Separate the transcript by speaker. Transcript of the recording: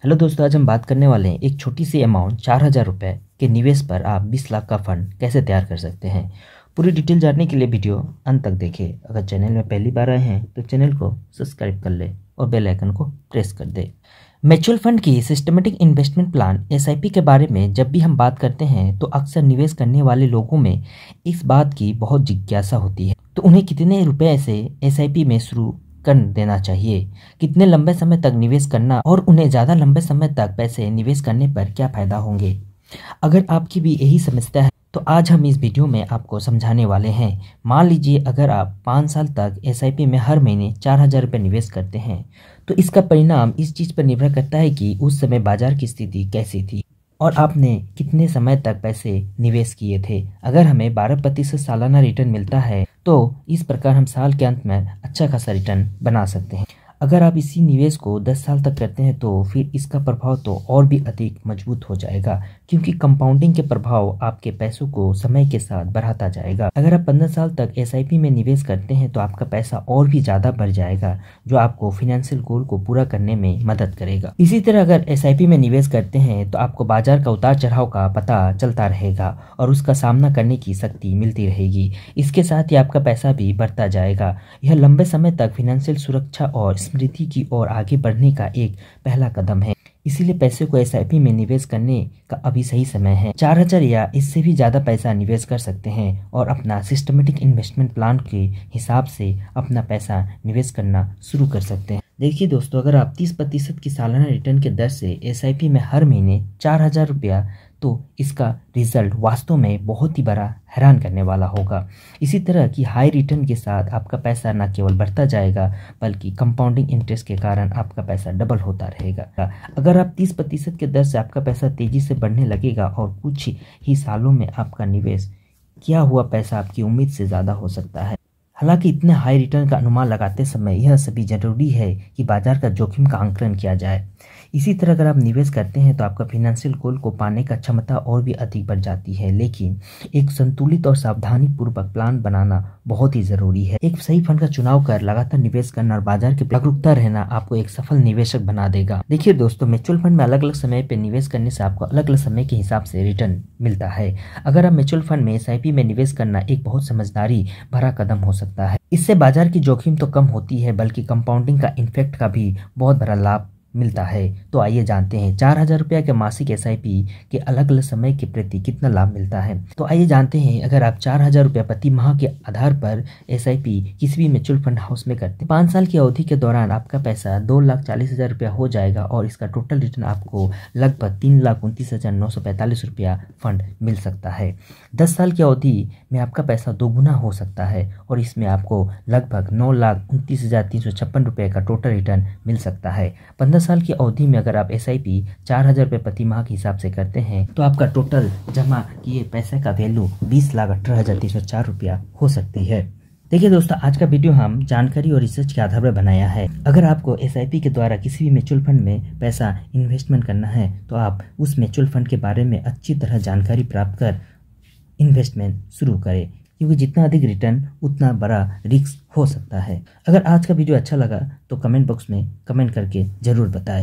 Speaker 1: Hello दोस्तों, आज हम बात करने वाले हैं एक छोटी सी अमाउंट 4,000 रुपये के निवेश पर आप 20 लाख का फंड कैसे तैयार कर सकते हैं। पूरी डिटेल जानने के लिए वीडियो अंत तक देखें। अगर चैनल में पहली बार आए हैं तो चैनल को सब्सक्राइब कर ले और बेल आइकन को प्रेस कर दे। म्यूचुअल फंड की सिस्टमेटिक इन्वेस्टमेंट प्लान एसआईपी के बारे में जब भी हम बात करते हैं तो अक्सर निवेश करने वाले लोगों में इस बात की बहुत जिज्ञासा होती है, तो उन्हें कितने रुपए से एसआईपी में शुरू कर देना चाहिए, कितने लंबे समय तक निवेश करना और उन्हें ज़्यादा लंबे समय तक पैसे निवेश करने पर क्या फ़ायदा होंगे। अगर आपकी भी यही समस्या है तो आज हम इस वीडियो में आपको समझाने वाले हैं। मान लीजिए अगर आप 5 साल तक एसआईपी में हर महीने 4,000 रुपये निवेश करते हैं तो इसका परिणाम इस चीज़ पर निर्भर करता है कि उस समय बाजार की स्थिति कैसी थी और आपने कितने समय तक पैसे निवेश किए थे। अगर हमें 12% सालाना रिटर्न मिलता है तो इस प्रकार हम साल के अंत में अच्छा खासा रिटर्न बना सकते हैं। अगर आप इसी निवेश को 10 साल तक करते हैं तो फिर इसका प्रभाव तो और भी अधिक मजबूत हो जाएगा, क्योंकि कंपाउंडिंग के प्रभाव आपके पैसों को समय के साथ बढ़ाता जाएगा। अगर आप 15 साल तक एसआईपी में निवेश करते हैं तो आपका पैसा और भी ज़्यादा बढ़ जाएगा, जो आपको फाइनेंशियल गोल को पूरा करने में मदद करेगा। इसी तरह अगर एसआईपी में निवेश करते हैं तो आपको बाजार का उतार चढ़ाव का पता चलता रहेगा और उसका सामना करने की शक्ति मिलती रहेगी। इसके साथ ही आपका पैसा भी बढ़ता जाएगा। यह लंबे समय तक फाइनेंशियल सुरक्षा और समृद्धि की ओर आगे बढ़ने का एक पहला कदम है। इसीलिए पैसे को एसआईपी में निवेश करने का अभी सही समय है। 4,000 या इससे भी ज़्यादा पैसा निवेश कर सकते हैं और अपना सिस्टमेटिक इन्वेस्टमेंट प्लान के हिसाब से अपना पैसा निवेश करना शुरू कर सकते हैं। देखिए दोस्तों, अगर आप 30% की सालाना रिटर्न के दर से एसआईपी में हर महीने 4,000 रुपया, तो इसका रिजल्ट वास्तव में बहुत ही बड़ा हैरान करने वाला होगा। इसी तरह की हाई रिटर्न के साथ आपका पैसा न केवल बढ़ता जाएगा बल्कि कंपाउंडिंग इंटरेस्ट के कारण आपका पैसा डबल होता रहेगा। अगर आप 30% के दर से आपका पैसा तेजी से बढ़ने लगेगा और कुछ ही सालों में आपका निवेश किया हुआ पैसा आपकी उम्मीद से ज़्यादा हो सकता है। हालांकि इतने हाई रिटर्न का अनुमान लगाते समय यह सभी जरूरी है कि बाजार का जोखिम का आंकलन किया जाए। इसी तरह अगर आप निवेश करते हैं तो आपका फाइनेंशियल गोल को पाने का क्षमता और भी अधिक बढ़ जाती है, लेकिन एक संतुलित और सावधानी पूर्वक प्लान बनाना बहुत ही जरूरी है। एक सही फंड का चुनाव कर लगातार निवेश करना और बाजार की जागरूकता रहना आपको एक सफल निवेशक बना देगा। देखिए दोस्तों, म्यूचुअल फंड में अलग अलग समय पे निवेश करने से आपको अलग अलग समय के हिसाब से रिटर्न मिलता है। अगर आप म्यूचुअल फंड में एसआईपी में निवेश करना एक बहुत समझदारी भरा कदम हो सकता है। इससे बाजार की जोखिम तो कम होती है बल्कि कंपाउंडिंग का इफेक्ट का भी बहुत बड़ा लाभ मिलता है। तो आइए जानते हैं 4,000 रुपये के मासिक एसआईपी के अलग अलग समय के प्रति कितना लाभ मिलता है। तो आइए जानते हैं, अगर आप 4,000 रुपये प्रति माह के आधार पर एसआईपी किसी भी म्यूचुअल फंड हाउस में करते हैं, 5 साल की अवधि के दौरान आपका पैसा 2,40,000 रुपया हो जाएगा और इसका टोटल रिटर्न आपको लगभग 3,29,945 रुपया फंड मिल सकता है। 10 साल की अवधि में आपका पैसा दोगुना हो सकता है और इसमें आपको लगभग 9,29,356 रुपये का टोटल रिटर्न मिल सकता है। 15 साल की अवधि में अगर आप एसआईपी 4,000 रुपये प्रति माह के हिसाब से करते हैं तो आपका टोटल जमा किए पैसे का वैल्यू 20,18,304 रुपया हो सकती है। देखिए दोस्तों, आज का वीडियो हम जानकारी और रिसर्च के आधार पर बनाया है। अगर आपको एसआईपी के द्वारा किसी भी म्यूचुअल फंड में पैसा इन्वेस्टमेंट करना है तो आप उस म्यूचुअल फंड के बारे में अच्छी तरह जानकारी प्राप्त कर इन्वेस्टमेंट शुरू करें, क्योंकि जितना अधिक रिटर्न उतना बड़ा रिस्क हो सकता है। अगर आज का वीडियो अच्छा लगा तो कमेंट बॉक्स में कमेंट करके ज़रूर बताएं।